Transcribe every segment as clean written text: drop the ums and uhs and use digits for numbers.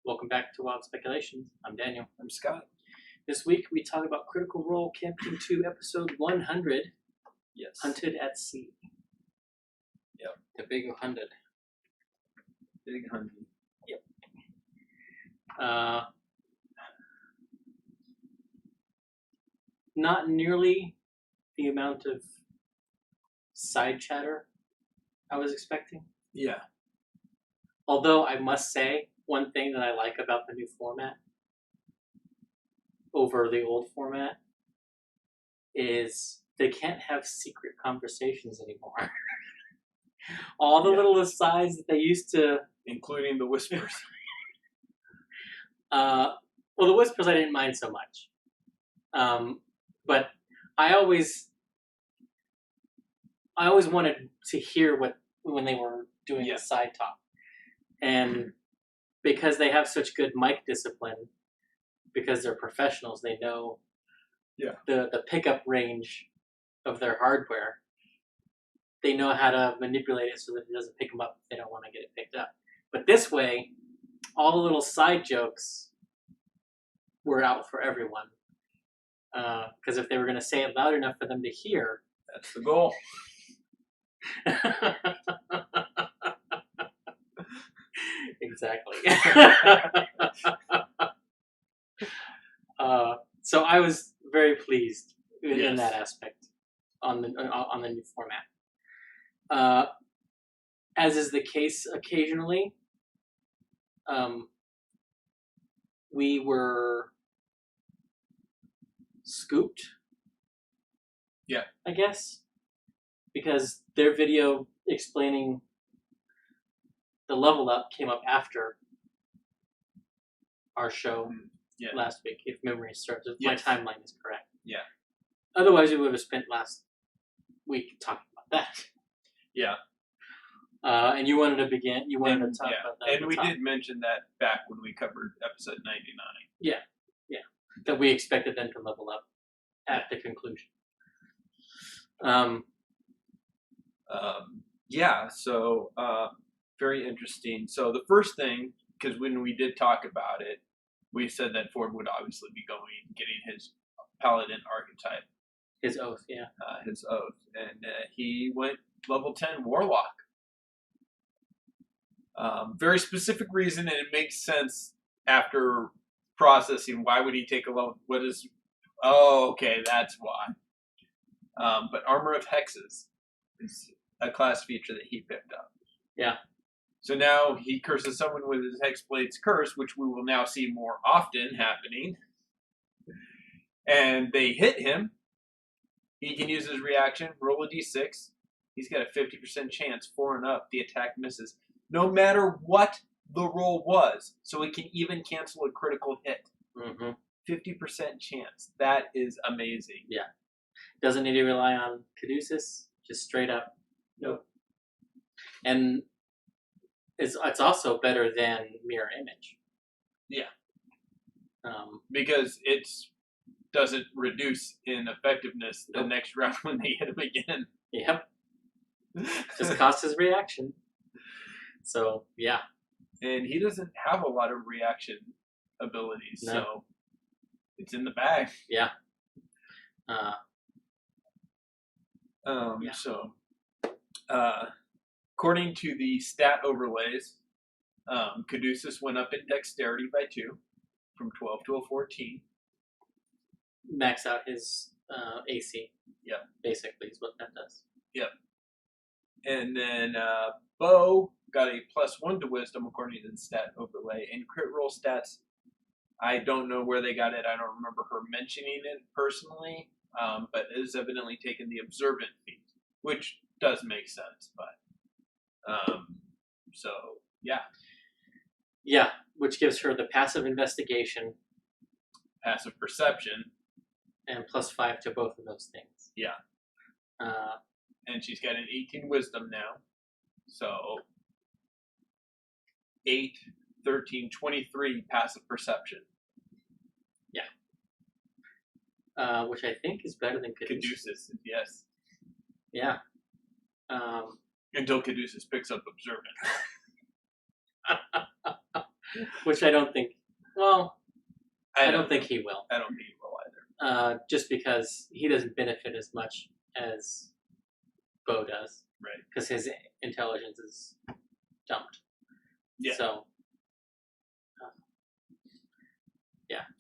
Welcome back to Wild Speculations. I'm Daniel. I'm Scott. This week we talk about Critical Role Campaign 2, Episode 100, Yes. Hunted at Sea. Yep. The Big 100. Big 100. Yep. Not nearly the amount of side chatter I was expecting. Yeah. Although I must say, one thing that I like about the new format over the old format is they can't have secret conversations anymore. All the little asides that they used to... Including the whispers. Well, the whispers I didn't mind so much. But I always wanted to hear when they were doing the side talk. And because they have such good mic discipline, because they're professionals, they know the pickup range of their hardware. They know how to manipulate it so that it doesn't pick them up if they don't want to get it picked up. But this way, all the little side jokes were out for everyone. Because if they were going to say it loud enough for them to hear... That's the goal. Exactly. So I was very pleased in that aspect on the new format. As is the case occasionally, we were scooped. Yeah. I guess. Because their video explaining the level up came up after our show last week, if memory serves. If my timeline is correct. Yeah. Otherwise, we would have spent last week talking about that. Yeah. And you wanted to begin. You wanted to talk about that. And we did mention that back when we covered episode 99. Yeah. Yeah. That we expected them to level up at the conclusion. So very interesting. So the first thing, because when we did talk about it, we said that Ford would obviously be getting his Paladin archetype. His oath, yeah. His oath. And he went level 10 Warlock. Very specific reason, and it makes sense after processing. Why would he take a level? Oh, okay, that's why. But Armor of Hexes is a class feature that he picked up. Yeah. So now he curses someone with his Hexblade's curse, which we will now see more often happening. And they hit him. He can use his reaction, roll a d6. He's got a 50% chance, 4 and up, the attack misses. No matter what the roll was. So it can even cancel a critical hit. 50% chance. That is amazing. Yeah. Doesn't need to rely on Caduceus. Just straight up. Nope. And it's also better than Mirror Image. Yeah. Because it doesn't reduce in effectiveness the next round when they hit him again. Yep. Just costs his reaction. So, yeah. And he doesn't have a lot of reaction abilities, so it's in the bag. Yeah. So, according to the stat overlays, Caduceus went up in dexterity by 2, from 12 to a 14. Max out his AC. Yep. Basically, is what that does. Yep. And then Bo got a +1 to wisdom according to the stat overlay. And crit roll stats, I don't know where they got it. I don't remember her mentioning it personally. But it is evidently taken the observant feat, which does make sense. But so yeah, which gives her the passive investigation, passive perception, and +5 to both of those things. Yeah. And she's got an 18 wisdom now, so 8, 13, 23 passive perception. Which I think is better than Caduceus. Caduceus, yes. Yeah. Until Caduceus picks up observant. Which I don't think. Well, I don't think he will. I don't think he will either. Just because he doesn't benefit as much as Bo does. Right. Because his intelligence is dumped. Yeah. So.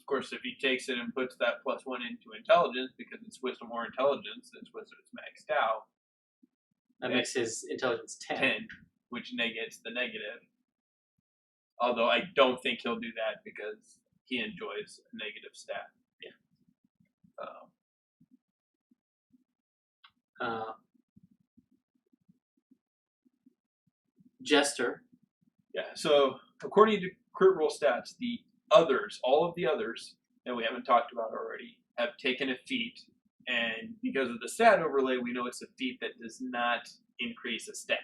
Of course, if he takes it and puts that +1 into intelligence because it's wisdom or intelligence, since wisdom is maxed out, That makes his intelligence 10. Which negates the negative. Although I don't think he'll do that because he enjoys a negative stat. Yeah. Jester. Yeah. So according to crit roll stats, the others, all of the others that we haven't talked about already, have taken a feat, and because of the stat overlay, we know it's a feat that does not increase a stat.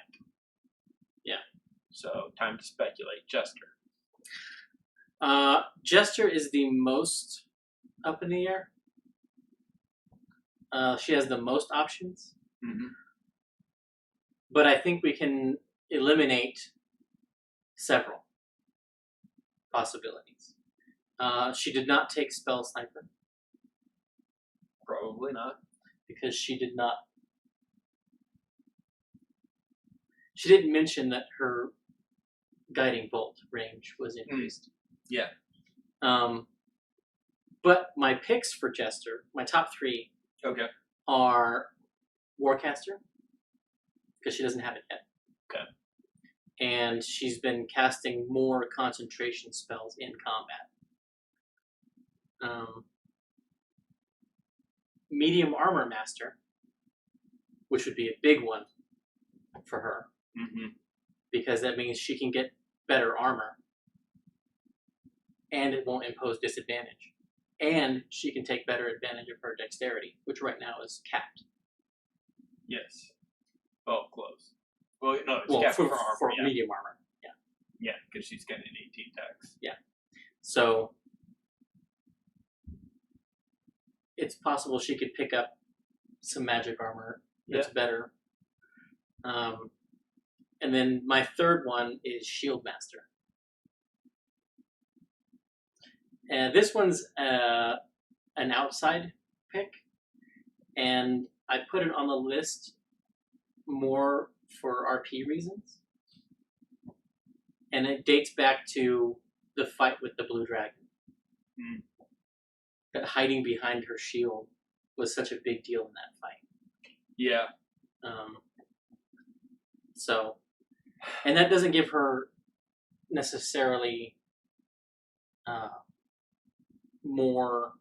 Yeah. So time to speculate. Jester. Jester is the most up in the air. She has the most options. Mm-hmm. But I think we can eliminate several possibilities. She did not take Spell Sniper. Probably not. Because she did not. She didn't mention that her guiding bolt range was increased. Yeah. But my picks for Jester, my top 3, are Warcaster, because she doesn't have it yet. Okay. And she's been casting more concentration spells in combat. Medium Armor Master, which would be a big one for her, because that means she can get better armor, and it won't impose disadvantage, and she can take better advantage of her dexterity, which right now is capped. Yes. Oh, close. Well, no, it's capped for armor. For medium armor. Yeah. Yeah, because she's getting an 18 dex. Yeah. So it's possible she could pick up some magic armor that's better. And then my third one is Shield Master. And this one's an outside pick, and I put it on the list more for RP reasons. And it dates back to the fight with the Blue Dragon. That hiding behind her shield was such a big deal in that fight. Yeah. So, and that doesn't give her necessarily more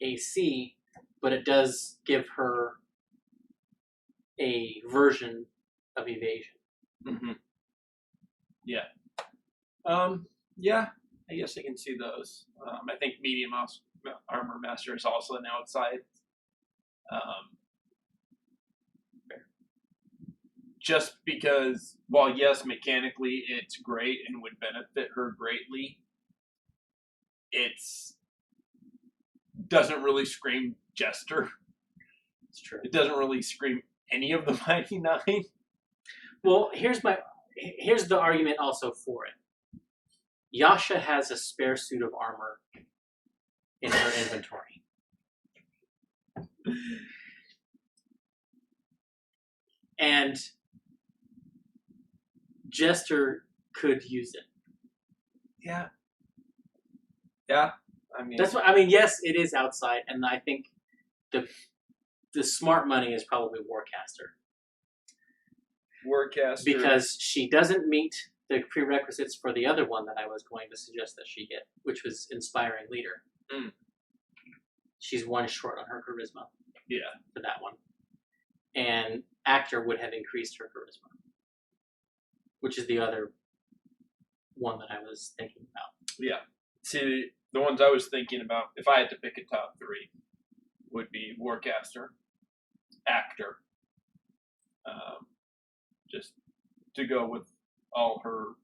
AC, but it does give her a version of evasion. Yeah. Yeah, I guess I can see those. I think Medium Armor Master is also an outside. Just because, while yes, mechanically it's great and would benefit her greatly, it's doesn't really scream Jester. It's true. It doesn't really scream any of the Mighty Nine. Well, here's the argument also for it. Yasha has a spare suit of armor in her inventory. And Jester could use it. Yeah. Yeah. I mean, that's what I mean. Yes, it is outside, and I think the smart money is probably Warcaster. Warcaster, because she doesn't meet the prerequisites for the other one that I was going to suggest that she get, which was Inspiring Leader. She's one short on her charisma. Yeah. For that one. And Actor would have increased her charisma, which is the other one that I was thinking about. Yeah. See, the ones I was thinking about, if I had to pick a top 3, would be Warcaster, Actor, just to go with all her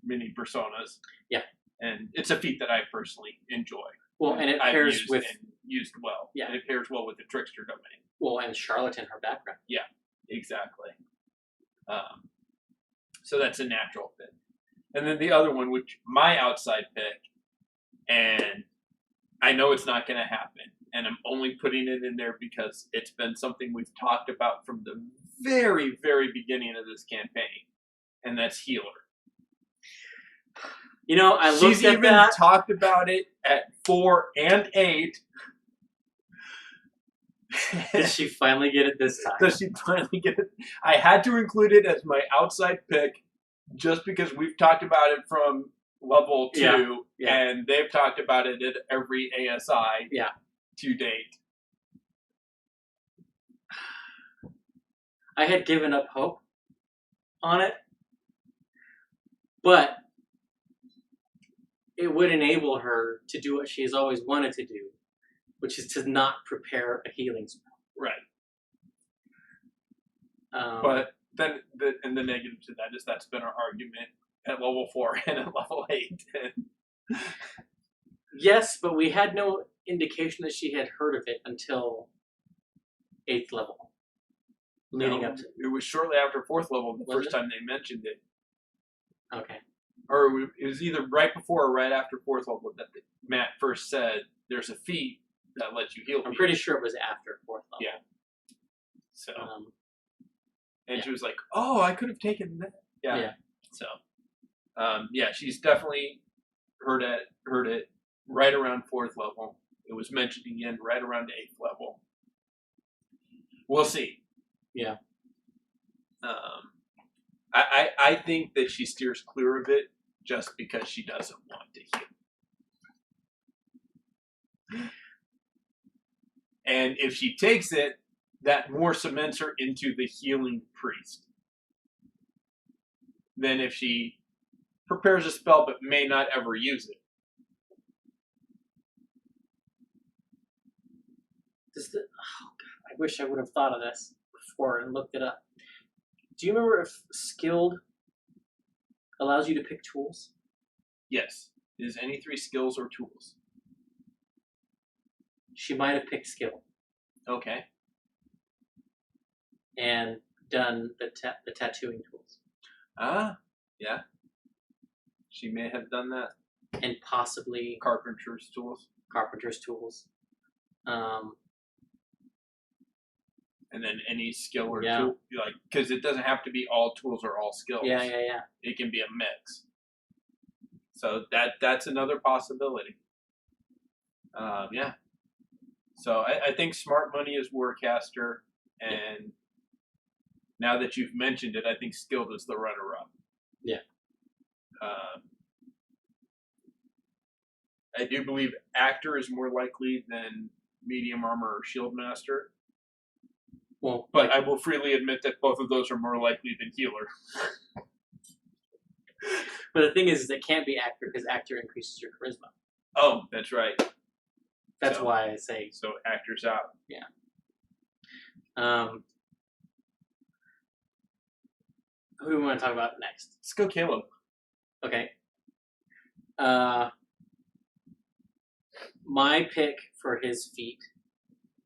mini personas. Yeah. And it's a feat that I personally enjoy. Well, and it pairs with... used well. Yeah. And it pairs well with the Trickster domain. Well, and Charlotte in her background. Yeah, exactly. So that's a natural fit. And then the other one, which my outside pick, and I know it's not going to happen, and I'm only putting it in there because it's been something we've talked about from the very, very beginning of this campaign, and that's Healer. You know, I She's looked at even that. talked about it at 4 and 8. Did she finally get it this time? Does she finally get it? I had to include it as my outside pick just because we've talked about it from level 2, and they've talked about it at every ASI to date. I had given up hope on it, but it would enable her to do what she has always wanted to do, which is to not prepare a healing spell. Right. But then, the negative to that is that's been our argument at level 4 and at level 8. Yes, but we had no indication that she had heard of it until 8th level. Leading up to it was shortly after 4th level the first it? time they mentioned it. Okay. Or it was either right before or right after 4th level that Matt first said there's a feat that lets you heal people. I'm pretty sure it was after 4th level. Yeah. So. And she was like, "Oh, I could have taken that." Yeah. So. Yeah, she's definitely heard it right around 4th level. It was mentioned again right around 8th level. We'll see. Yeah. I think that she steers clear of it just because she doesn't want to heal. And if she takes it, that more cements her into the healing priest than if she prepares a spell but may not ever use it. I wish I would have thought of this before and looked it up. Do you remember if skilled allows you to pick tools? Yes. It is any 3 skills or tools. She might have picked skill. Okay. And done the tattooing tools. Ah, yeah. She may have done that. And possibly carpenter's tools. And then any skill or tool, like, because it doesn't have to be all tools or all skills. Yeah. It can be a mix. So that's another possibility. Yeah. So I think Smart Money is Warcaster, and now that you've mentioned it, I think Skilled is the runner-up. Yeah. I do believe Actor is more likely than Medium Armor or Shield Master. Well, but I will freely admit that both of those are more likely than Healer. But the thing is, it can't be Actor because Actor increases your charisma. Oh, that's right. That's why I say so. Actor's out. Yeah. Who do we want to talk about next? Let's go, Caleb. Okay. My pick for his feat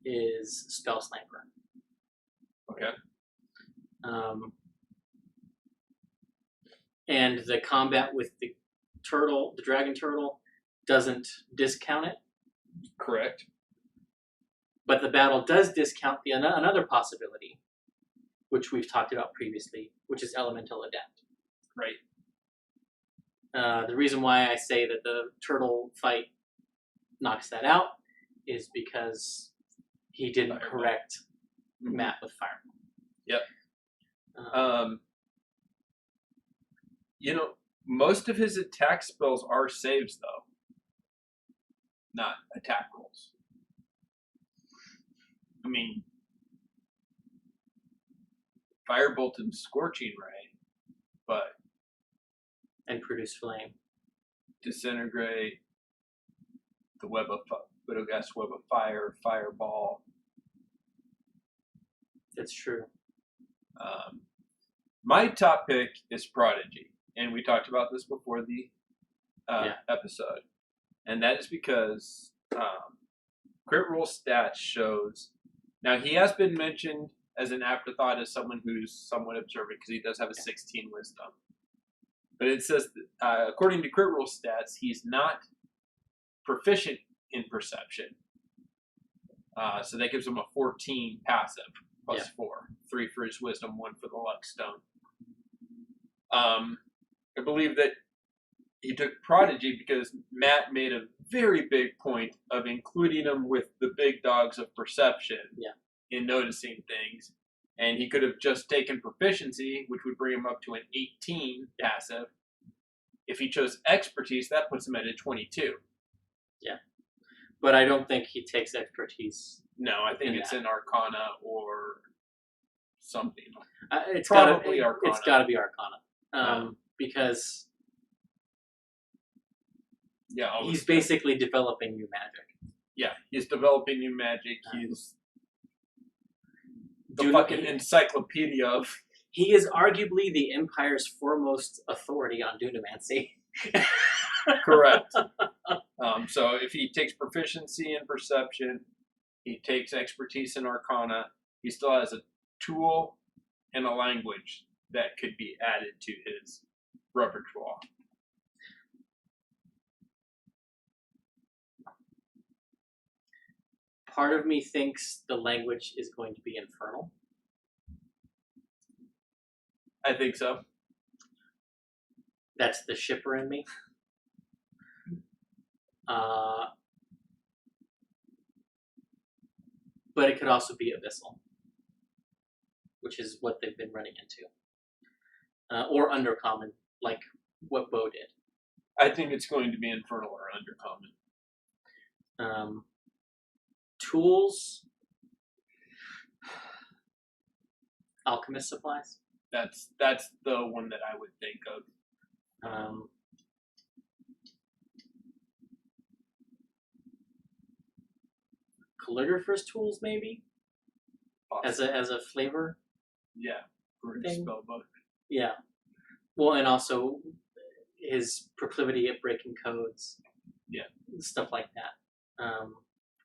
is Spell Sniper. Okay. And the combat with the turtle, the dragon turtle, doesn't discount it. Correct. But the battle does discount another possibility, which we've talked about previously, which is Elemental Adept. Right. The reason why I say that the turtle fight knocks that out is because he didn't correct Matt with Fireball. Yep. You know, most of his attack spells are saves, though. Not attack rolls. I mean, Firebolt and Scorching Ray, but... And Produce Flame. Disintegrate, the Widowgas Web of Fire, Fireball. That's true. My top pick is Prodigy, and we talked about this before the episode, and that is because crit roll stats shows. Now he has been mentioned as an afterthought as someone who's somewhat observant because he does have a 16 wisdom, But it says, according to crit roll stats, he's not proficient in perception. So that gives him a 14 passive plus 4. 3 for his wisdom, 1 for the luck stone. I believe that he took Prodigy because Matt made a very big point of including him with the big dogs of perception in noticing things. And he could have just taken Proficiency, which would bring him up to an 18 passive. If he chose Expertise, that puts him at a 22. Yeah. But I don't think he takes Expertise. No, I think it's in Arcana or something. It's Probably Arcana. Arcana. It's got to be Arcana. Because he's basically developing new magic. Yeah, he's developing new magic. He's the Do- fucking encyclopedia of... He is arguably the Empire's foremost authority on Dunamancy. Correct. So if he takes Proficiency in Perception, he takes Expertise in Arcana, he still has a tool and a language that could be added to his repertoire. Part of me thinks the language is going to be Infernal. I think so. That's the shipper in me. But it could also be Abyssal, which is what they've been running into. Or Undercommon, like what Bo did. I think it's going to be Infernal or Undercommon. Tools. Alchemist supplies. That's the one that I would think of. Calligrapher's tools, maybe, Awesome. as a flavor. Yeah, for his thing. spell book. Yeah. Well, and also his proclivity at breaking codes. Yeah. Stuff like that.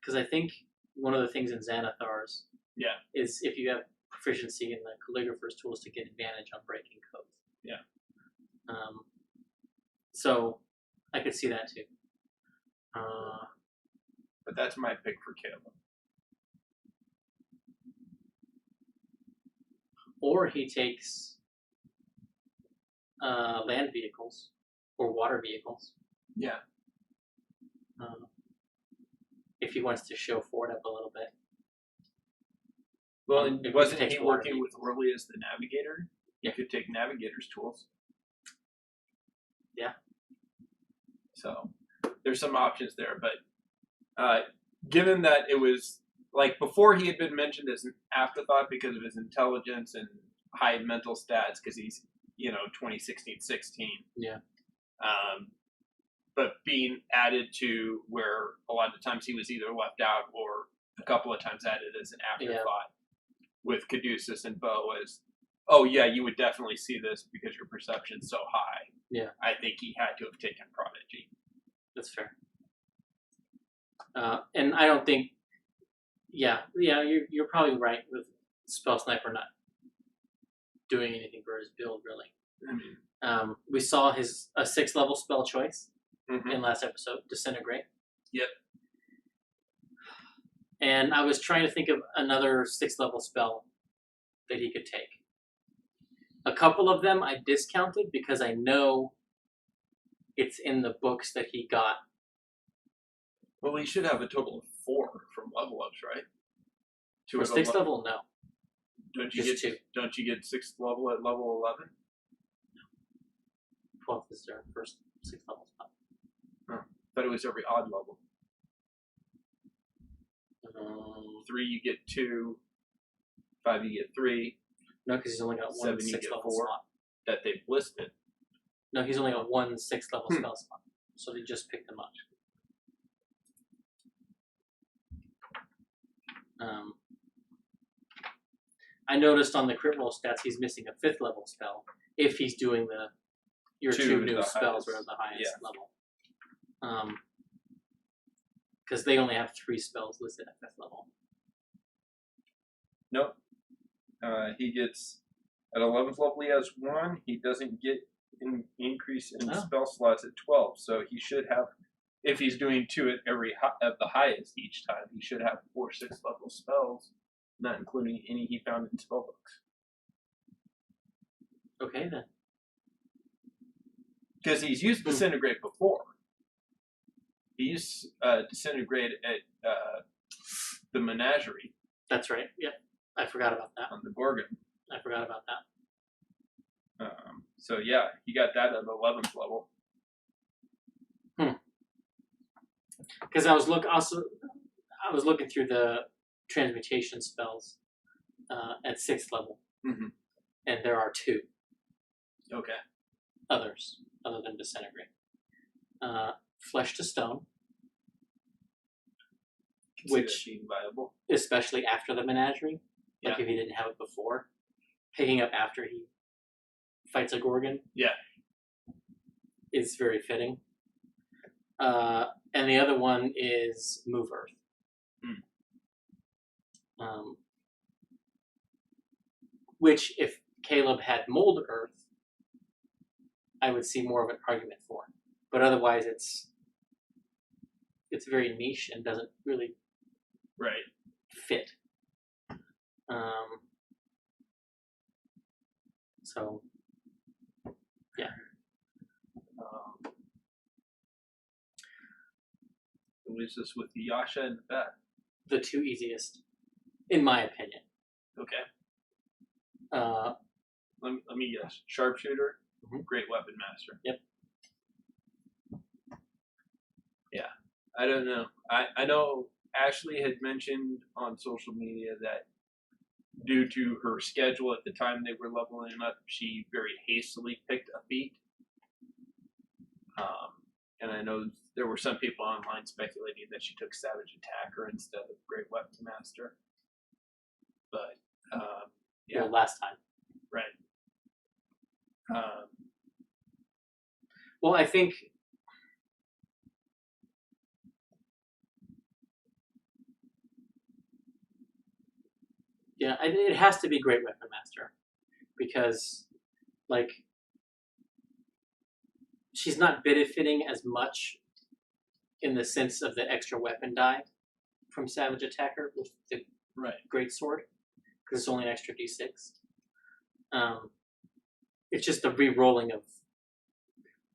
Because I think one of the things in Xanathar's is if you have proficiency in the calligrapher's tools to get advantage on breaking codes. Yeah. So I could see that too. But that's my pick for Caleb. Or he takes land vehicles or water vehicles. Yeah. If he wants to show Ford up a little bit. Well, if wasn't he takes he water working with vehicles. Orly as the navigator? Yeah. He could take navigator's tools. Yeah. So there's some options there, but given that it was like before he had been mentioned as an afterthought because of his intelligence and high mental stats because he's 2016-16. Yeah. But being added to where a lot of the times he was either left out or a couple of times added as an afterthought with Caduceus and Bo as, oh yeah, you would definitely see this because your perception's so high. Yeah. I think he had to have taken Prodigy. That's fair. And I don't think, you're probably right with Spell Sniper not doing anything for his build, really. I mean, we saw a 6th level spell choice mm-hmm. in last episode, Disintegrate. Yep. And I was trying to think of another 6th level spell that he could take. A couple of them I discounted because I know it's in the books that he got. Well, he should have a total of 4 from level ups, right? For 6th level, no. Don't you Just get 2. Don't you get 6th level at level 11? 12th is their first 6th level spell. But it was every odd level. 3 you get 2, 5 you get 3. No, because he's only got 1 7 you 6th get level 4 slot. that they've listed. No, he's only got 1 6th level spell slot. So they just picked him up. I noticed on the crit roll stats he's missing a 5th level spell if he's doing your 2 new spells are the highest level. Because they only have 3 spells listed at 5th level. Nope. He gets at 11th level he has 1. He doesn't get increase in Oh. spell slots at 12. So he should have, if he's doing 2 at at the highest each time, he should have 4 6th level spells, not including any he found in spell books. Okay then. Because he's used Disintegrate before. He used Disintegrate at the Menagerie That's right. Yeah, I forgot about that. on the Gorgon. I forgot about that. So yeah, he got that at the 11th level. Because I was looking through the transmutation spells at 6th level, and there are 2 Okay. others other than Disintegrate. Flesh to Stone, which being viable, especially after the Menagerie, like if he didn't have it before, picking up after he fights a Gorgon, is very fitting. And the other one is Move Earth. Which, if Caleb had Mold Earth, I would see more of an argument for. But otherwise, it's very niche and doesn't really fit. So, yeah. It leaves us with the Yasha and the Bat. The 2 easiest, in my opinion. Okay. Uh, Let me guess. Sharpshooter, Great Weapon Master. Yep. Yeah. I don't know. I know Ashley had mentioned on social media that due to her schedule at the time they were leveling up, she very hastily picked a feat. And I know there were some people online speculating that she took Savage Attacker instead of Great Weapon Master. But, yeah. Well, last time. Right. Well, I think it has to be Great Weapon Master because, like, she's not benefiting as much in the sense of the extra weapon die from Savage Attacker with the Great Sword because it's only an extra d6. It's just the re-rolling of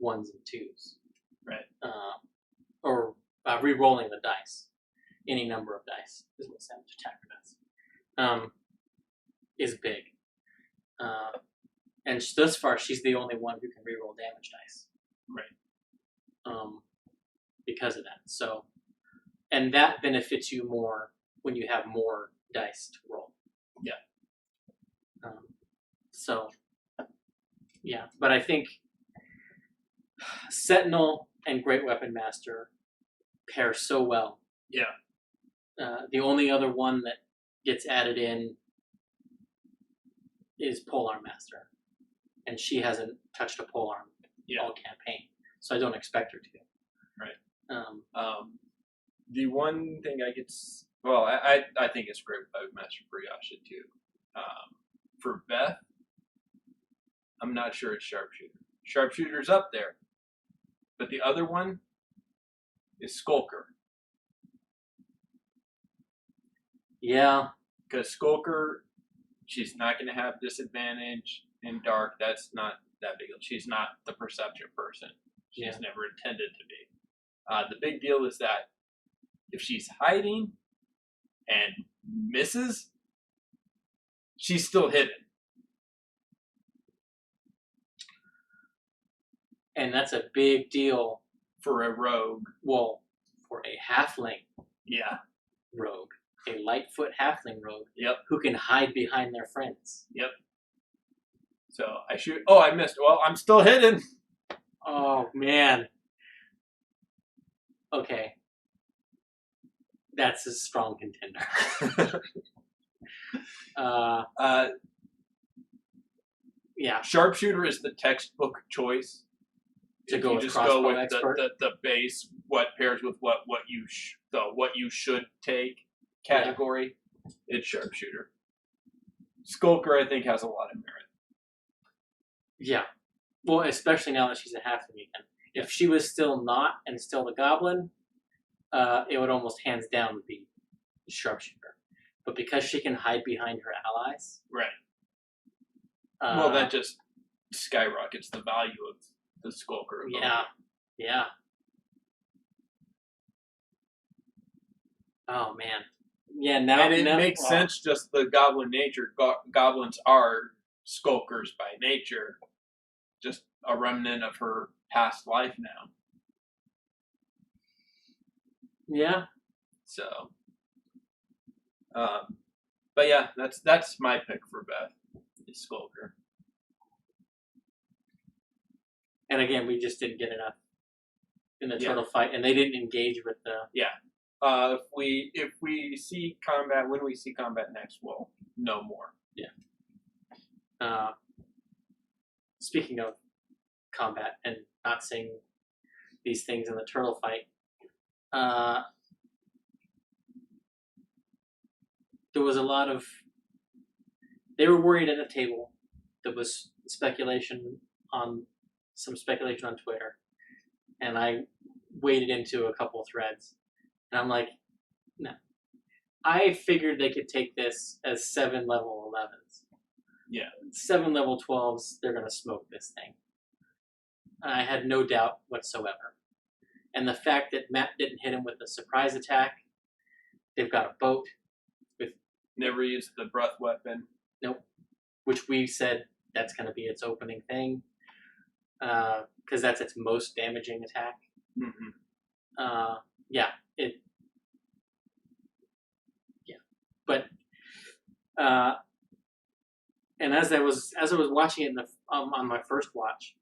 1s and 2s. Right. Or re-rolling the dice. Any number of dice is what Savage Attacker does. Is big. And thus far, she's the only one who can re-roll damage dice. Right. Because of that. So, and that benefits you more when you have more dice to roll. Yeah. So, yeah. But I think Sentinel and Great Weapon Master pair so well. Yeah. The only other one that gets added in is Polearm Master. And she hasn't touched a polearm all campaign. So I don't expect her to. Right. The one thing I get, well, I think it's Great Weapon Master for Yasha too. For Beth, I'm not sure it's Sharpshooter. Sharpshooter's up there. But the other one is Skulker. Yeah. Because Skulker, she's not going to have disadvantage in dark. That's not that big. She's not the perception person. She's never intended to be. The big deal is that if she's hiding and misses, she's still hidden. And that's a big deal for a rogue. Well, for a halfling rogue. A Lightfoot halfling rogue. Yep. Who can hide behind their friends. Yep. So I shoot. Oh, I missed. Well, I'm still hidden. Oh, man. Okay. That's a strong contender. Yeah. Sharpshooter is the textbook choice. To if go you with just crossbow go with expert. The base, what pairs with what you should take category, it's Sharpshooter. Skulker, I think, has a lot of merit. Yeah. Well, especially now that she's a half mutant. If she was still not and still the goblin, it would almost hands down be sharpshooter. But because she can hide behind her allies, right. Well, that just skyrockets the value of the Skulker. Yeah. Oh man. Yeah, now and it makes sense. Just the goblin nature. Goblins are skulkers by nature. Just a remnant of her past life now. Yeah. So, but yeah, that's my pick for Beth. Is Skulker. And again, we just didn't get enough in the turtle fight, and they didn't engage with the. Yeah. If we see combat, when we see combat next, we'll know more. Yeah. Speaking of combat and not seeing these things in the turtle fight, there was a lot of. They were worried at a table. There was speculation on Twitter, and I waded into a couple of threads, and I'm like, no. I figured they could take this as 7 level 11s. Yeah. 7 level 12s, they're going to smoke this thing. I had no doubt whatsoever. And the fact that Matt didn't hit him with a surprise attack, they've got a boat. Never used the breath weapon. Nope. Which we said that's going to be its opening thing. Because that's its most damaging attack. Mm-hmm. Yeah. But and as I was watching it on my first watch,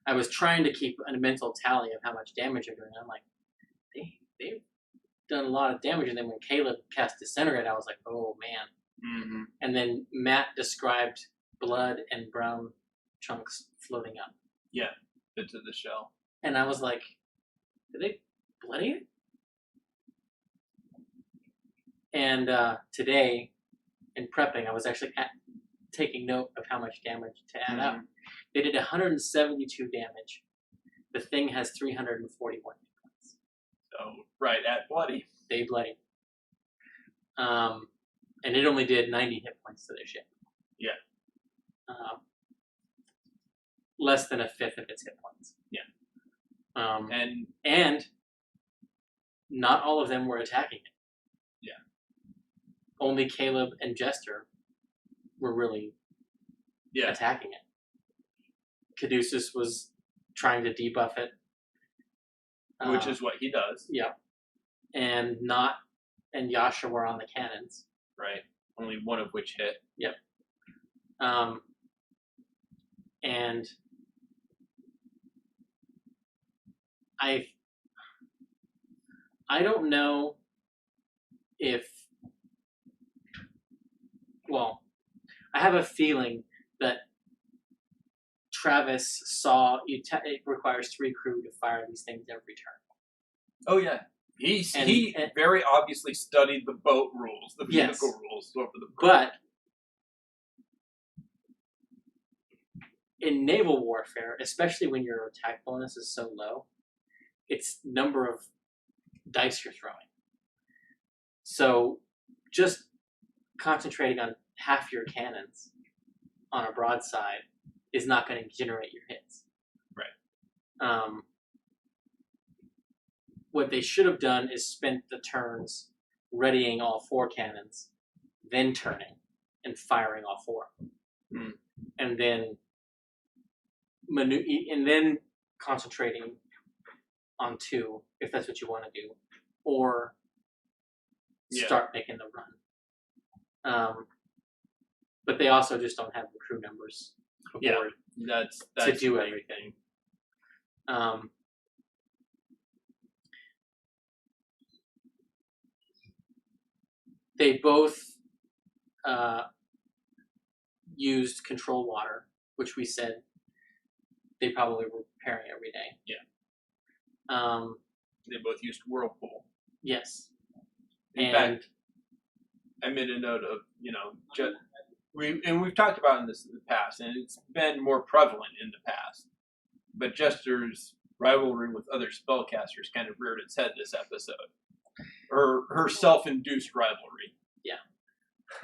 I was trying to keep a mental tally of how much damage they're doing. I'm like, they've done a lot of damage. And then when Caleb cast Disintegrate, I was like, oh man. Mm-hmm. And then Matt described blood and brown chunks floating up. Yeah, into the shell. And I was like, did they bloody it? And today, in prepping, I was actually taking note of how much damage to add up. They did 172 damage. The thing has 341 points. So, right at bloody. They bloody. And it only did 90 hit points to their ship. Yeah. Less than a fifth of its hit points. Yeah. And not all of them were attacking it. Yeah. Only Caleb and Jester were really attacking it. Caduceus was trying to debuff it. Which is what he does. Yeah. And Yasha were on the cannons. Right. Only one of which hit. Yep. And I don't know if, well, I have a feeling that Travis saw it requires 3 crew to fire these things every turn. Oh yeah, he very obviously studied the boat rules, the vehicle rules over the boat. But in naval warfare, especially when your attack bonus is so low, it's number of dice you're throwing. So just concentrating on half your cannons on a broadside is not going to generate your hits. Right. What they should have done is spent the turns readying all 4 cannons, then turning and firing all 4. And then concentrating on 2 if that's what you want to do, or start making the run. But they also just don't have the crew numbers aboard that's to do everything. They both used control water, which we said they probably were preparing every day. Yeah. They both used Whirlpool. Yes. In fact, I made a note of, we've talked about this in the past, and it's been more prevalent in the past. But Jester's rivalry with other spellcasters kind of reared its head this episode. Her self-induced rivalry. Yeah.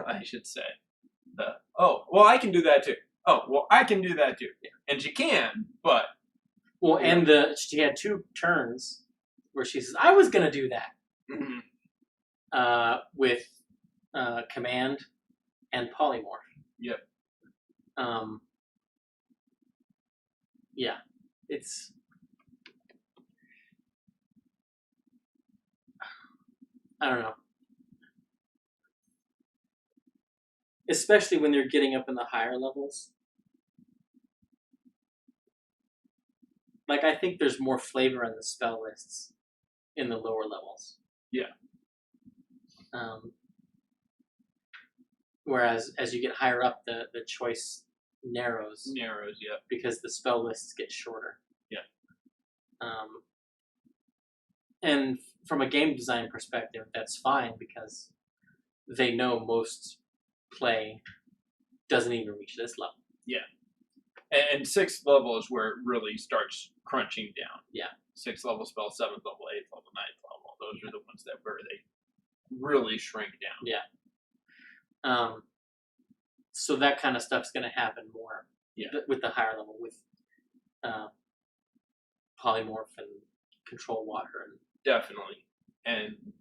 I should say. I can do that too. Oh, well, I can do that too. Yeah. And she can, but... Well, and she had 2 turns where she says, I was going to do that. Mm-hmm. With Command and Polymorph. Yep. Yeah. It's... I don't know. Especially when they're getting up in the higher levels. Like, I think there's more flavor in the spell lists in the lower levels. Yeah. Whereas as you get higher up, the choice narrows. Narrows, yeah. Because the spell lists get shorter. Yeah. And from a game design perspective, that's fine because they know most play doesn't even reach this level. Yeah. And 6th level is where it really starts crunching down. Yeah. 6th level spell, 7th level, 8th level, 9th level. Those are the ones where they really shrink down. Yeah. So that kind of stuff's going to happen more. Yeah. With the higher level, with Polymorph and Control Water. And definitely. And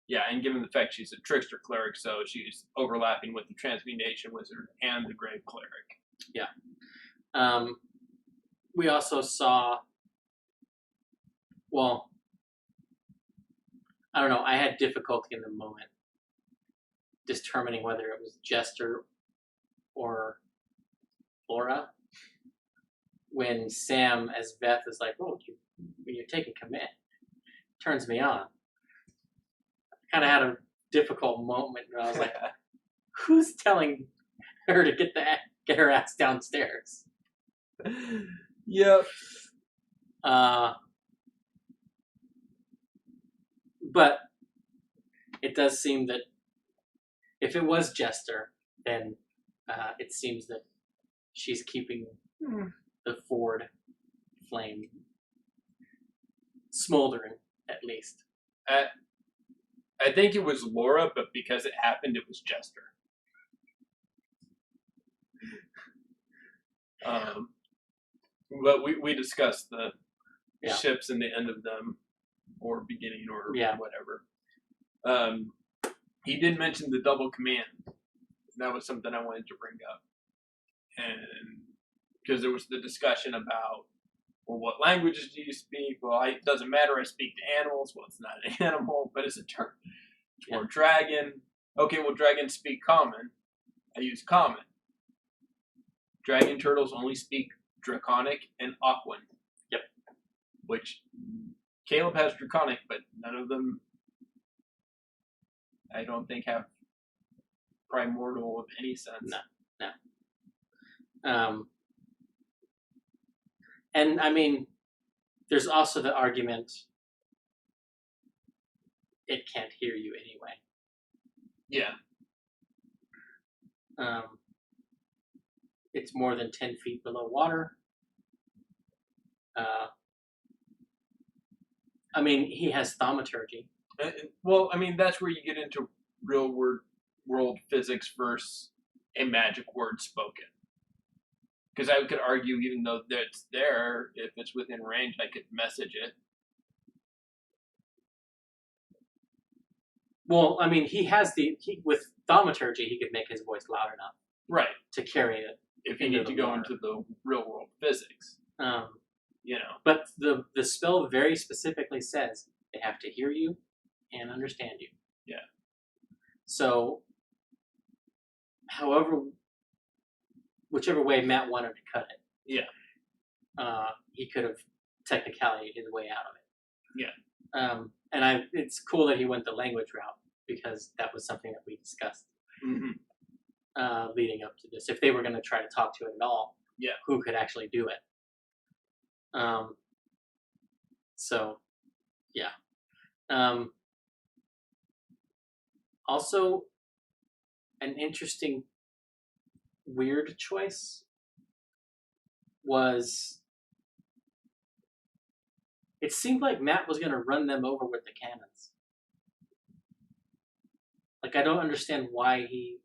yeah, and given the fact she's a trickster cleric, so she's overlapping with the transmutation wizard and the grave cleric. Yeah. We also saw, well, I don't know, I had difficulty in the moment determining whether it was Jester or Laura when Sam as Beth is like, oh, when you're taking command, turns me on. I kind of had a difficult moment where I was like, who's telling her to get her ass downstairs? Yep. But it does seem that if it was Jester, then it seems that she's keeping the Ford flame smoldering, at least. I think it was Laura, but because it happened, it was Jester. But we discussed the ships and the end of them, or beginning, or whatever. He did mention the double command. That was something I wanted to bring up. And because there was the discussion about, well, what languages do you speak? Well, it doesn't matter. I speak to animals. Well, it's not an animal, but it's a term. Or dragon. Okay, well, dragons speak common. I use common. Dragon turtles only speak Draconic and Aquan. Yep. Which Caleb has Draconic, but none of them, I don't think, have Primordial of any sense. No. And I mean, there's also the argument it can't hear you anyway. Yeah. It's more than 10 feet below water. I mean, he has thaumaturgy. Well, I mean, that's where you get into real world physics versus a magic word spoken. Because I could argue, even though it's there, if it's within range, I could message it. Well, I mean, with thaumaturgy, he could make his voice loud enough, right, to carry it. If you need to go into the real world physics, But the spell very specifically says they have to hear you and understand you. Yeah. So, whichever way Matt wanted to cut it, he could have technicality his way out of it. Yeah. And it's cool that he went the language route because that was something that we discussed leading up to this. If they were going to try to talk to it at all, who could actually do it? So, yeah. Also, an interesting weird choice was it seemed like Matt was going to run them over with the cannons. Like, I don't understand why he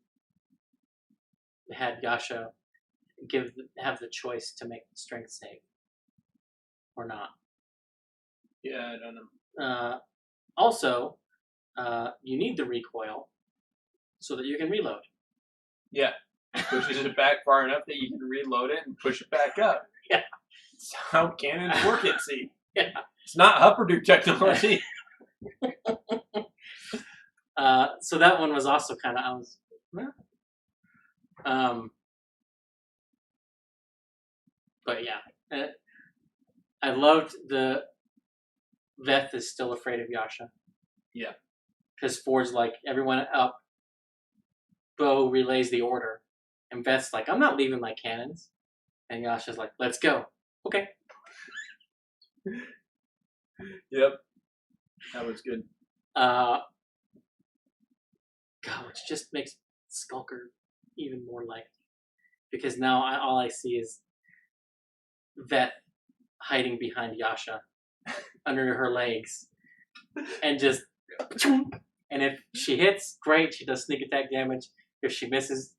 had Yasha have the choice to make the strength save or not. Yeah, I don't know. Also, you need the recoil so that you can reload. Yeah. Pushes it back far enough that you can reload it and push it back up. Yeah. That's how cannons work at sea. Yeah. It's not Hupperdook technology. So that one was also kind of, but yeah, I loved the Veth is still afraid of Yasha. Yeah. Because Ford's like, everyone up. Bo relays the order. And Veth's like, I'm not leaving my cannons. And Yasha's like, let's go. Okay. Yep. That was good. God, which just makes Skulker even more liked. Because now all I see is Veth hiding behind Yasha under her legs. And just... And if she hits, great, she does sneak attack damage. If she misses,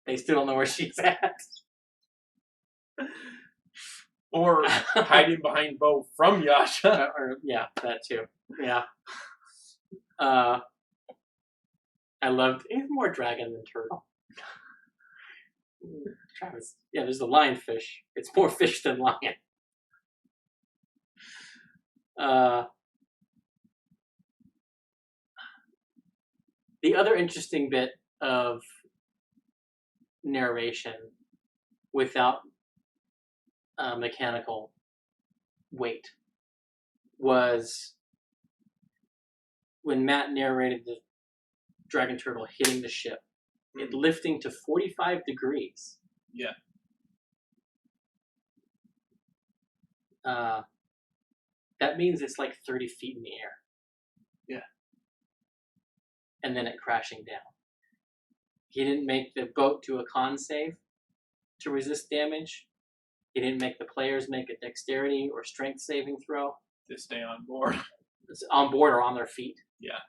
they still don't know where she's at. Or hiding behind Bo from Yasha. Or yeah, that too. Yeah. I loved even more dragon than turtle. Travis. Yeah, there's the lionfish. It's more fish than lion. The other interesting bit of narration without mechanical weight was when Matt narrated the dragon turtle hitting the ship, it lifting to 45 degrees. Yeah. That means it's like 30 feet in the air. Yeah. And then it crashing down. He didn't make the boat do a con save to resist damage. He didn't make the players make a dexterity or strength saving throw. To stay on board. It's on board or on their feet. Yeah.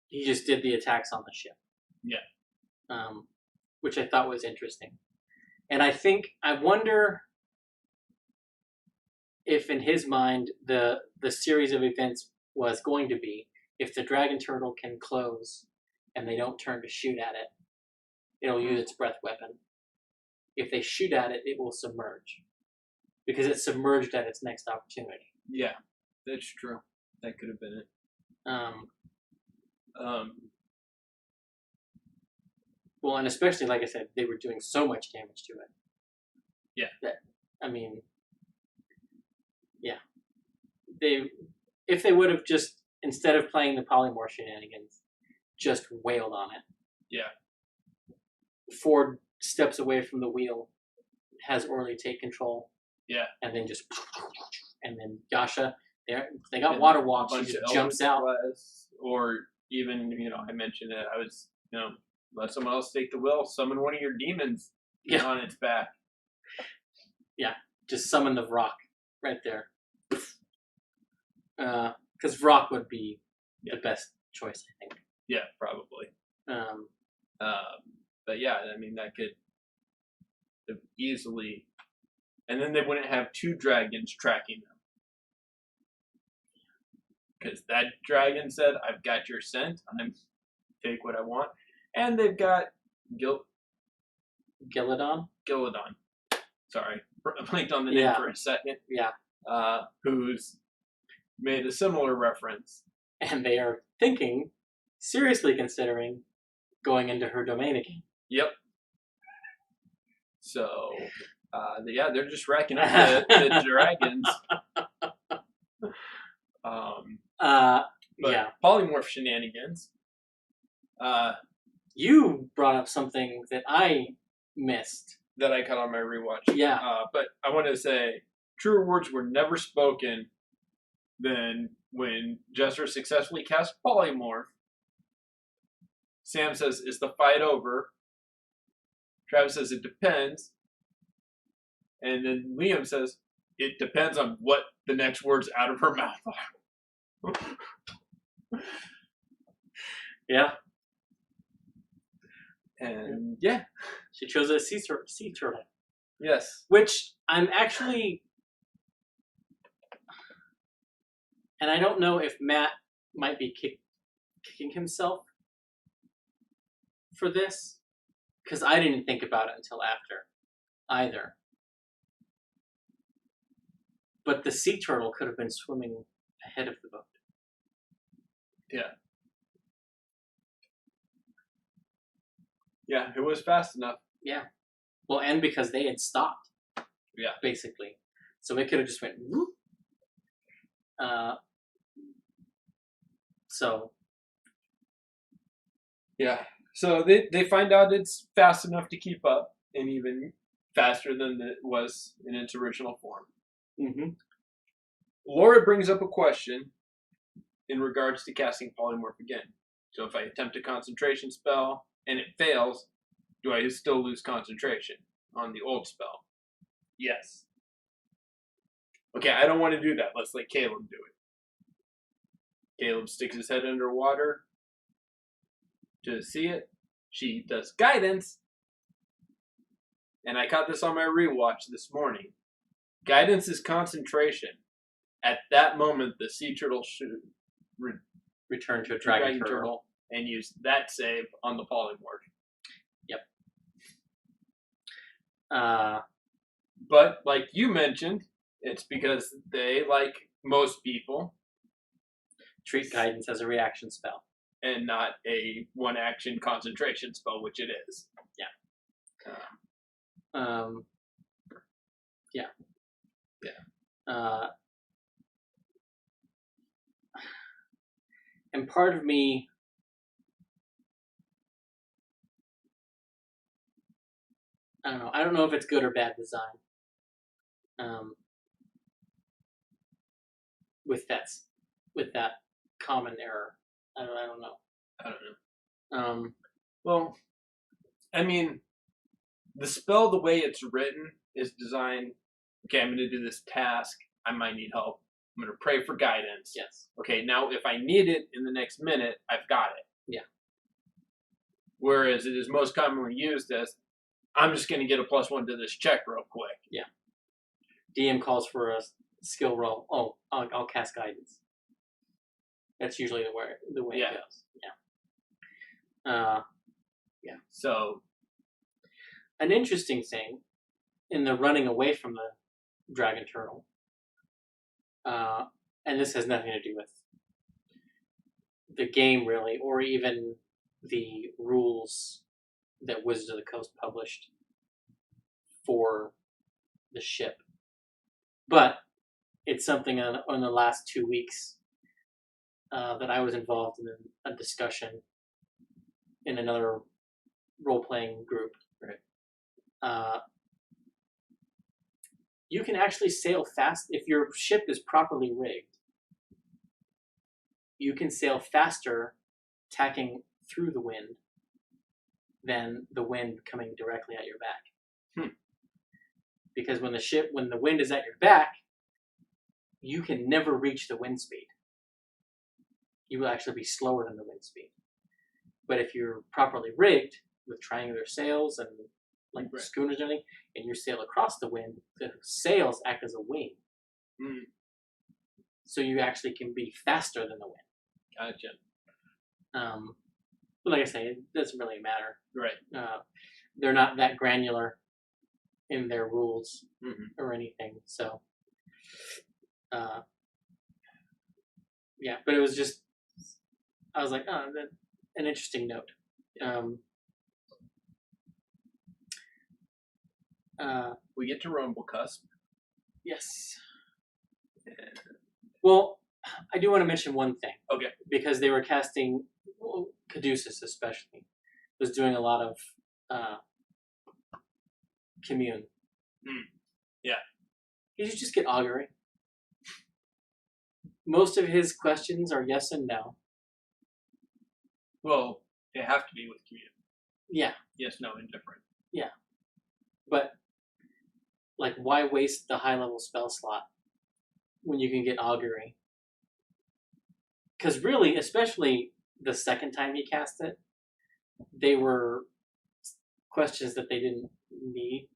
He just did the attacks on the ship. Yeah. Which I thought was interesting. And I wonder if in his mind the series of events was going to be, if the dragon turtle can close and they don't turn to shoot at it, it'll use its breath weapon. If they shoot at it, it will submerge. Because it's submerged at its next opportunity. Yeah, that's true. That could have been it. Well, and especially, like I said, they were doing so much damage to it. Yeah. That, I mean, yeah. If they would have just, instead of playing the polymorph shenanigans, just wailed on it. Yeah. Ford steps away from the wheel, has Orly take control. Yeah. And then just, and then Yasha, they got water walk, she just jumps out. Or even, I mentioned it, I was, let someone else take the wheel, summon one of your demons on its back. Yeah, just summon the Vrock right there. Because Vrock would be the best choice, I think. Yeah, probably. But yeah, I mean, that could have easily... And then they wouldn't have two dragons tracking them. Because that dragon said, I've got your scent, I'm take what I want. And they've got Gilladon? Sorry, I blanked on the name for a second. Yeah. Who's made a similar reference. And they are seriously considering going into her domain again. Yep. So, they're just racking up the dragons. But polymorph shenanigans. You brought up something that I missed. That I caught on my rewatch. Yeah. But I want to say, truer words were never spoken than when Jester successfully cast polymorph Sam says, "Is the fight over?" Travis says, "It depends." And then Liam says, "It depends on what the next words out of her mouth are." Yeah. And yeah. She chose a sea turtle. Yes. Which I'm actually... And I don't know if Matt might be kicking himself for this, because I didn't think about it until after either. But the sea turtle could have been swimming ahead of the boat. Yeah. Yeah, it was fast enough. Yeah. Well, and because they had stopped. Yeah. Basically. So it could have just went whoop. So. Yeah. So they find out it's fast enough to keep up, and even faster than it was in its original form. Mm-hmm. Laura brings up a question in regards to casting polymorph again. So if I attempt a concentration spell and it fails, do I still lose concentration on the old spell? Yes. Okay, I don't want to do that. Let's let Caleb do it. Caleb sticks his head underwater to see it. She does guidance. And I caught this on my rewatch this morning. Guidance is concentration. At that moment, the sea turtle should return to a dragon turtle and use that save on the polymorph. Yep. But like you mentioned, it's because they, like most people, treat guidance as a reaction spell and not a one-action concentration spell, which it is. Yeah. Yeah. Yeah. And part of me, I don't know. I don't know if it's good or bad design. With that common error, I don't know. I don't know. Well, I mean, the spell, the way it's written, is designed. Okay, I'm going to do this task. I might need help. I'm going to pray for guidance. Yes. Okay, now if I need it in the next minute, I've got it. Yeah. Whereas it is most commonly used as, I'm just going to get a +1 to this check real quick. Yeah. DM calls for a skill roll. Oh, I'll cast guidance. That's usually the way it goes. Yeah. Yeah. So, an interesting thing in the running away from the dragon turtle, and this has nothing to do with the game really, or even the rules that Wizards of the Coast published for the ship, but it's something on the last 2 weeks that I was involved in a discussion in another role-playing group. Right. You can actually sail fast if your ship is properly rigged. You can sail faster tacking through the wind than the wind coming directly at your back. Because when the wind is at your back, you can never reach the wind speed. You will actually be slower than the wind speed. But if you're properly rigged with triangular sails and like schooners and everything, and you sail across the wind, the sails act as a wing. So you actually can be faster than the wind. Gotcha. But like I say, it doesn't really matter. Right. They're not that granular in their rules or anything. So, yeah, but it was just, I was like, oh, an interesting note. We get to Rumble Cusp. Yes. Well, I do want to mention one thing. Okay. Because they were casting, Caduceus especially, was doing a lot of commune. Yeah. You should just get augury. Most of his questions are yes and no. Well, They have to be with community. Yeah. Yes, no, indifferent. Yeah. But, like, why waste the high-level spell slot when you can get augury? Because really, especially the second time he cast it, they were questions that they didn't need.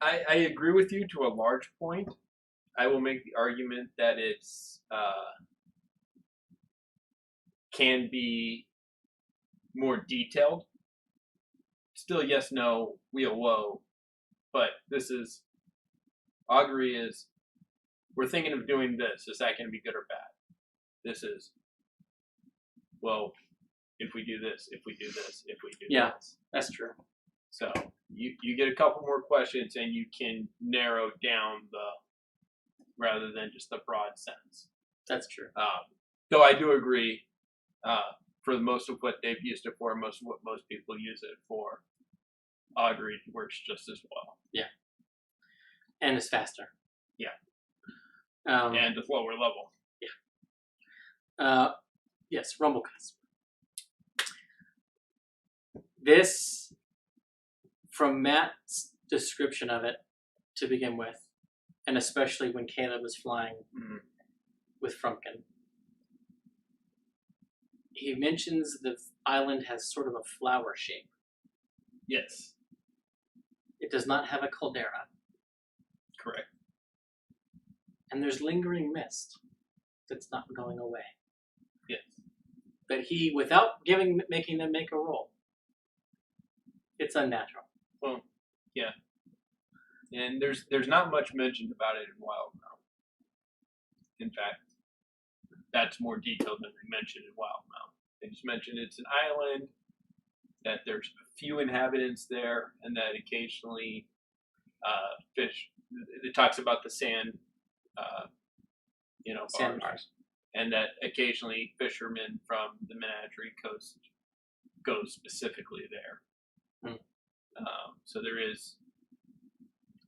I agree with you to a large point. I will make the argument that it's can be more detailed. Still, yes, no, wheel, whoa. But this is augury is we're thinking of doing this. Is that going to be good or bad? This is well, if we do this, if we do this, if we do this. That's true. So you get a couple more questions and you can narrow down rather than just the broad sense. That's true. Though I do agree, for most of what they've used it for, most of what most people use it for, augury works just as well. Yeah. And it's faster. Yeah. And it's lower level. Yeah. Yes, Rumblecusp. This, from Matt's description of it to begin with, and especially when Caleb was flying with Frumpkin, he mentions the island has sort of a flower shape. Yes. It does not have a caldera. Correct. And there's lingering mist that's not going away. Yes. But he, without making them make a roll, it's unnatural. Well, yeah. And there's not much mentioned about it in Wildemount. In fact, that's more detailed than they mentioned in Wildemount. They just mentioned it's an island, that there's a few inhabitants there, and that occasionally fish. It talks about the sand, Sand bars, and that occasionally fishermen from the Menagerie Coast go specifically there. So there is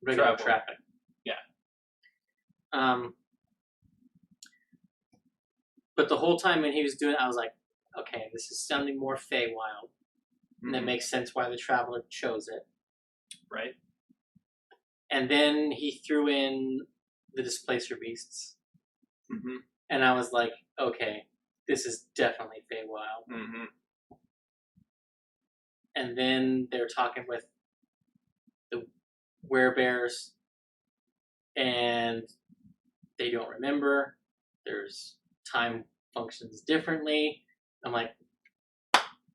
regular travel. traffic. Yeah. But the whole time when he was doing it, I was like, okay, this is sounding more Feywild. And that makes sense why the Traveler chose it. Right. And then he threw in the Displacer Beasts. Mm-hmm. And I was like, okay, this is definitely Feywild. Mm-hmm. And then they're talking with the werebears, and they don't remember. There's time functions differently. I'm like,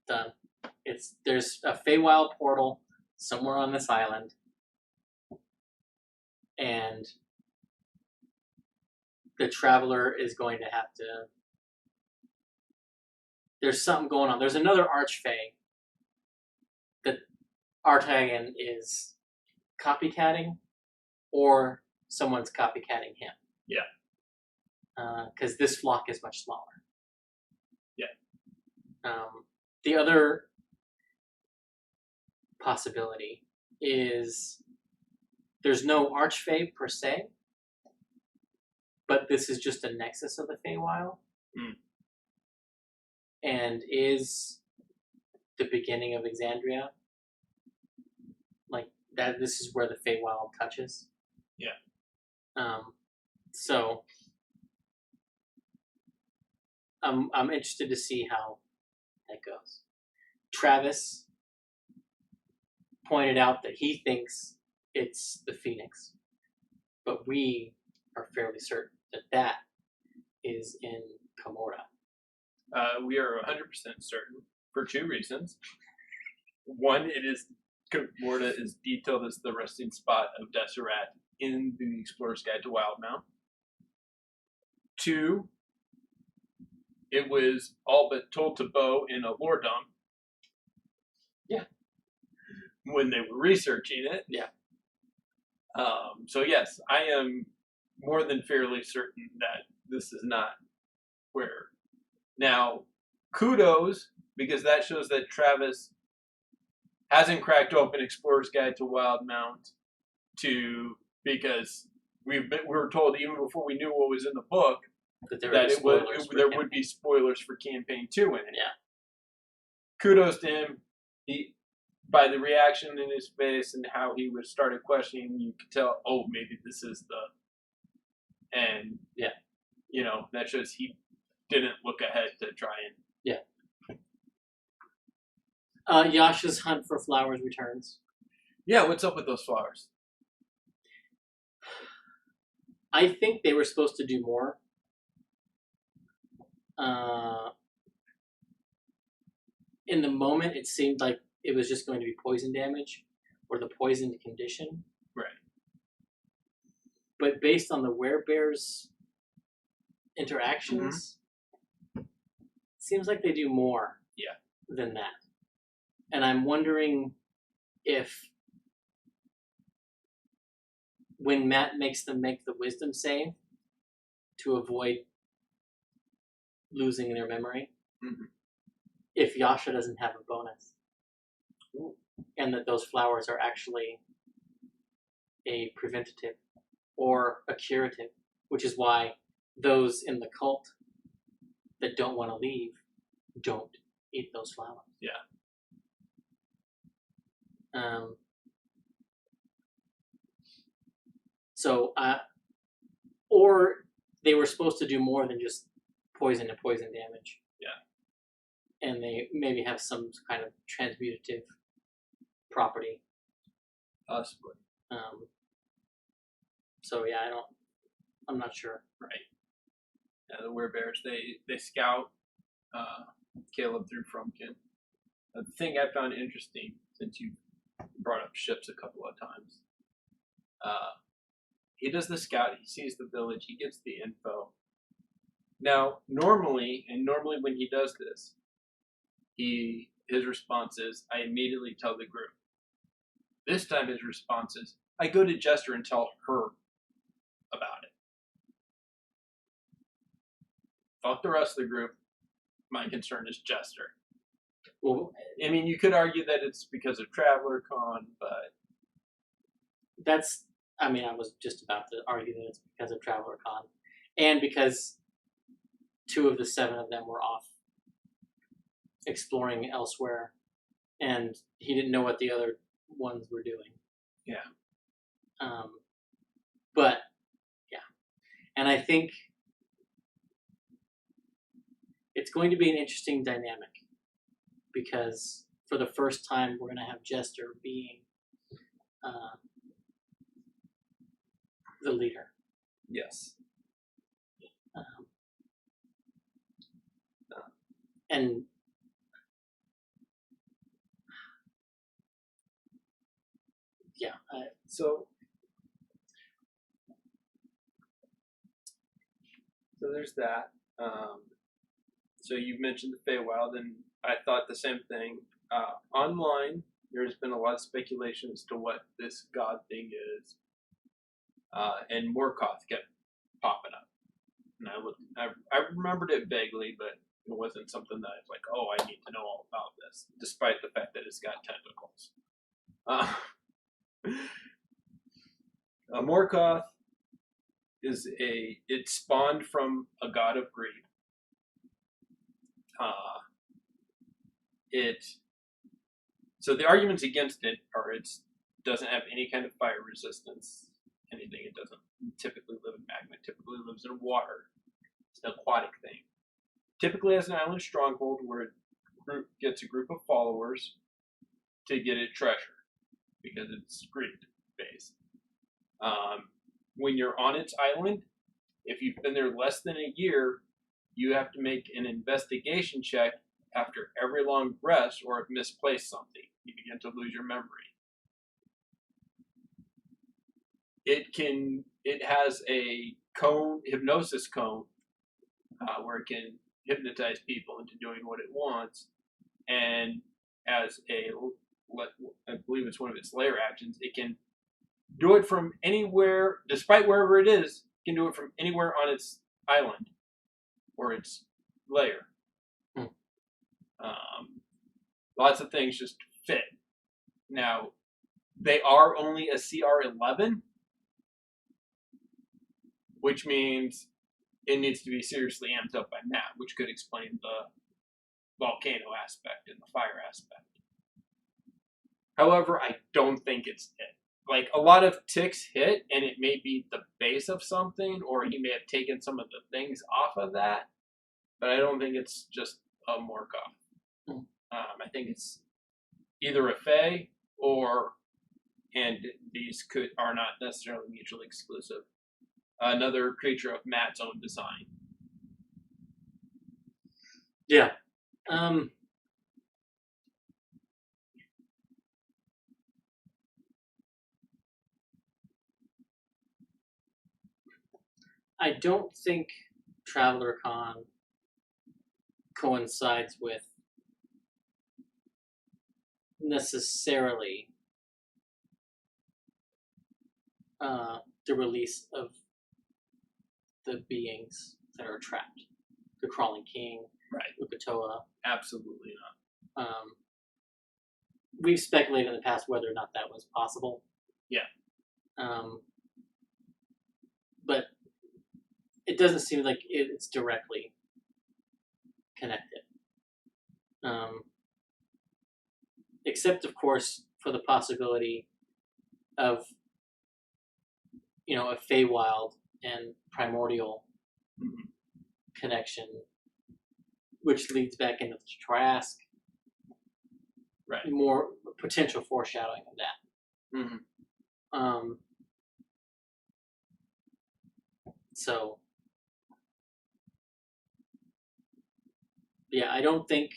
done. There's a Feywild portal somewhere on this island, and the Traveler is going to have to. There's something going on. There's another Archfey that Artagan is copycatting, or someone's copycatting him. Yeah. Because this flock is much smaller. Yeah. The other possibility is there's no Archfey per se, but this is just a nexus of the Feywild. And is the beginning of Exandria. Like that, this is where the Feywild touches. Yeah. So I'm interested to see how that goes. Travis pointed out that he thinks it's the Phoenix, but we are fairly certain that is in Komorta. We are 100% certain for two reasons. One, Komorta is detailed as the resting spot of Deseret in the Explorer's Guide to Wildemount. Two, it was all but told to Bo in a lore dump. Yeah. When they were researching it. Yeah. So yes, I am more than fairly certain that this is not where. Now, kudos, because that shows that Travis hasn't cracked open Explorer's Guide to Wildemount because we were told even before we knew what was in the book that there would be spoilers for campaign 2 in it. Yeah. kudos to him. By the reaction in his face and how he was started questioning, you could tell, oh, maybe this is and yeah, that shows he didn't look ahead to try and. Yasha's hunt for flowers returns. Yeah, what's up with those flowers? I think they were supposed to do more. In the moment, it seemed like it was just going to be poison damage or the poisoned condition. Right. But based on the werebear's interactions, it seems like they do more than that. And I'm wondering if when Matt makes them make the wisdom save to avoid losing their memory, if Yasha doesn't have a bonus. And that those flowers are actually a preventative or a curative, which is why those in the cult that don't want to leave don't eat those flowers. Yeah. Or they were supposed to do more than just poison and poison damage. Yeah. And they maybe have some kind of transmutative property. Possibly. So yeah, I'm not sure. Right. Yeah, the werebears, they scout Caleb through Frumpkin. The thing I found interesting, since you brought up ships a couple of times, he does the scout, he sees the village, he gets the info. Now, normally when he does this, his response is, I immediately tell the group. This time his response is, I go to Jester and tell her about it. Fuck the rest of the group. My concern is Jester. Well, I mean, you could argue that it's because of Traveler Con, but I was just about to argue that it's because of Traveler Con, and because 2 of the 7 of them were off exploring elsewhere, and he didn't know what the other ones were doing. Yeah. But yeah, and I think it's going to be an interesting dynamic because for the first time we're going to have Jester being the leader. Yes. And yeah, so there's that. So you mentioned the Feywild, and I thought the same thing. Online, there's been a lot of speculation as to what this god thing is, and Morkoth kept popping up. And I remembered it vaguely, but it wasn't something that I was like, oh, I need to know all about this, despite the fact that it's got tentacles. Morkoth is it spawned from a god of greed. So the arguments against it are it doesn't have any kind of fire resistance, anything. It doesn't typically live in magma. It typically lives in water. It's an aquatic thing. Typically has an island stronghold where it gets a group of followers to get it treasure because it's greed based. When you're on its island, if you've been there less than a year, you have to make an investigation check after every long rest or have misplaced something. You begin to lose your memory. It has a hypnosis cone, where it can hypnotize people into doing what it wants, and as I believe it's one of its lair actions, it can do it from anywhere, despite wherever it is, it can do it from anywhere on its island or its lair. Lots of things just fit. Now, they are only a CR11, which means it needs to be seriously amped up by Matt, which could explain volcano aspect and the fire aspect. However, I don't think it's it. Like, a lot of ticks hit, and it may be the base of something, or he may have taken some of the things off of that, but I don't think it's just a Morgoth. I think it's either a Fae and these are not necessarily mutually exclusive, another creature of Matt's own design. Yeah. I don't think Traveler Con coincides with necessarily the release of the beings that are trapped. The Crawling King, right? Ukatoa. Absolutely not. We've speculated in the past whether or not that was possible. Yeah. But it doesn't seem like it's directly connected. Except, of course, for the possibility of, a Feywild and primordial connection, which leads back into the Trask. Right. More potential foreshadowing of that. So, yeah, I don't think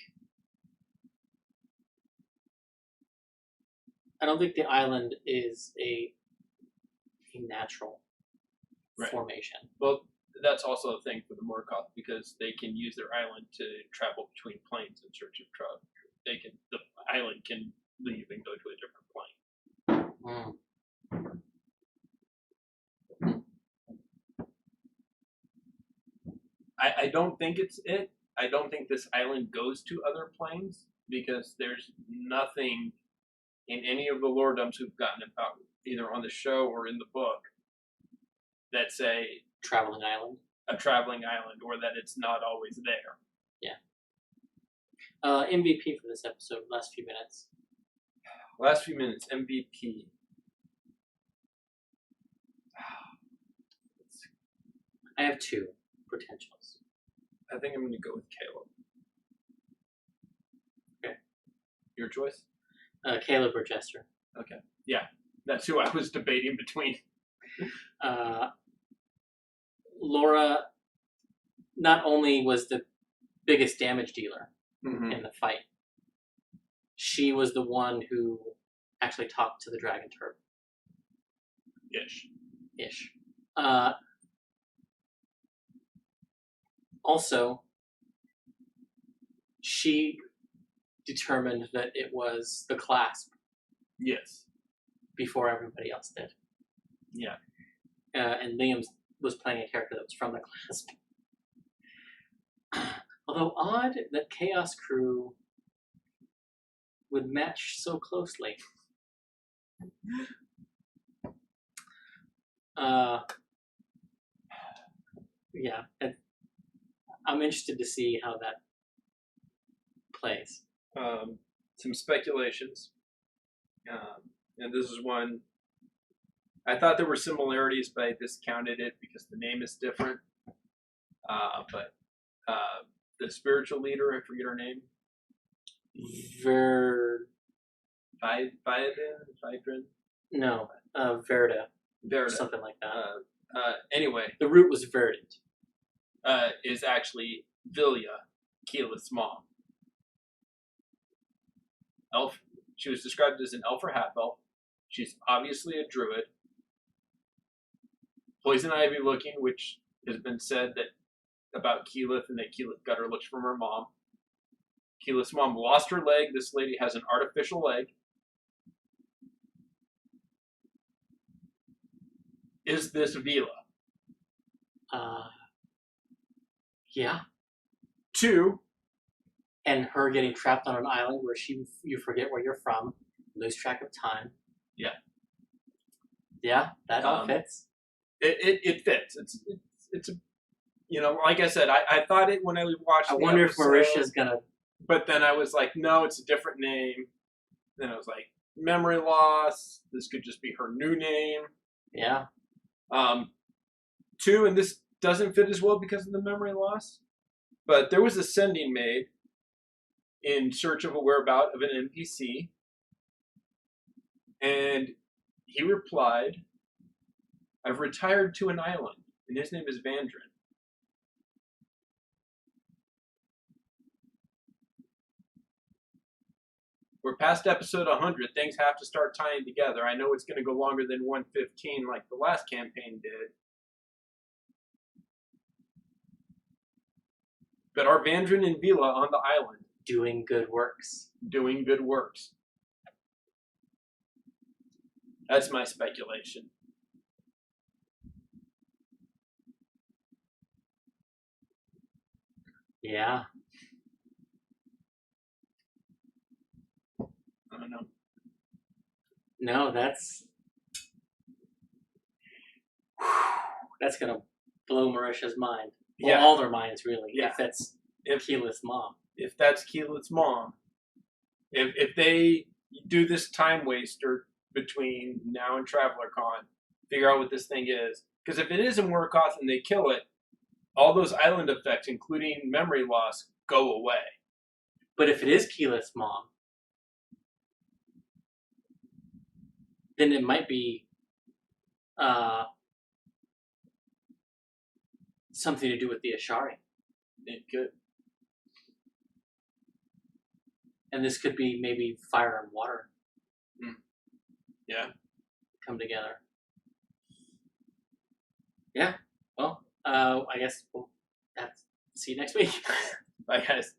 the island is a natural formation. Well, that's also a thing for the Morgoth, because they can use their island to travel between planes in search of trout. The island can leave and go to a different plane. I don't think it's it. I don't think this island goes to other planes, because there's nothing in any of the lore-dumps we've gotten about, either on the show or in the book, that say a traveling island, or that it's not always there. Yeah. MVP for this episode, last few minutes. MVP. I have two potentials. I think I'm going to go with Caleb. Okay. Your choice? Caleb or Jester. Okay. Yeah, that's who I was debating between. Laura not only was the biggest damage dealer in the fight, she was the one who actually talked to the Dragon Turtle. Ish. Also, she determined that it was the clasp. Yes. Before everybody else did. Yeah. And Liam was playing a character that was from the clasp. Although odd that Chaos Crew would match so closely. Yeah. I'm interested to see how that plays. Some speculations. And this is one. I thought there were similarities, but I discounted it because the name is different. But the spiritual leader, I forget her name. Vidrin? No, Verda. Verda. Something like that. Anyway. The root was verdant. Is actually Vilya, Keyleth's mom. Elf. She was described as an elf or half elf. She's obviously a druid. Poison ivy looking, which has been said that about Keyleth, and that Keyleth got her looks from her mom. Keyleth's mom lost her leg. This lady has an artificial leg. Is this Vila? Yeah. 2. And her getting trapped on an island where you forget where you're from, lose track of time. Yeah. Yeah, that all fits. It fits. It's a, like I said, I thought it when I watched. I wonder if Marisha's gonna But then I was like, no, it's a different name. Then I was like, memory loss. This could just be her new name. Yeah. 2, and this doesn't fit as well because of the memory loss, but there was a sending made in search of a whereabout of an NPC, and he replied, I've retired to an island, and his name is Vandrin. We're past episode 100. Things have to start tying together. I know it's going to go longer than 115 like the last campaign did. But are Vandrin and Vila on the island? Doing good works. Doing good works. That's my speculation. Yeah. I don't know. No, that's gonna blow Marisha's mind. Well, Yeah. all their minds, really. Yeah. If that's If Keyleth's mom. If that's Keyleth's mom, if they do this time waster between now and TravelerCon, figure out what this thing is. Because if it is a Murkoff and they kill it, all those island effects, including memory loss, go away. But if it is Keyleth's mom, then it might be something to do with the Ashari. It could. And this could be maybe fire and water. Yeah. Come together. Yeah. Well, I guess we'll see you next week. Bye, guys.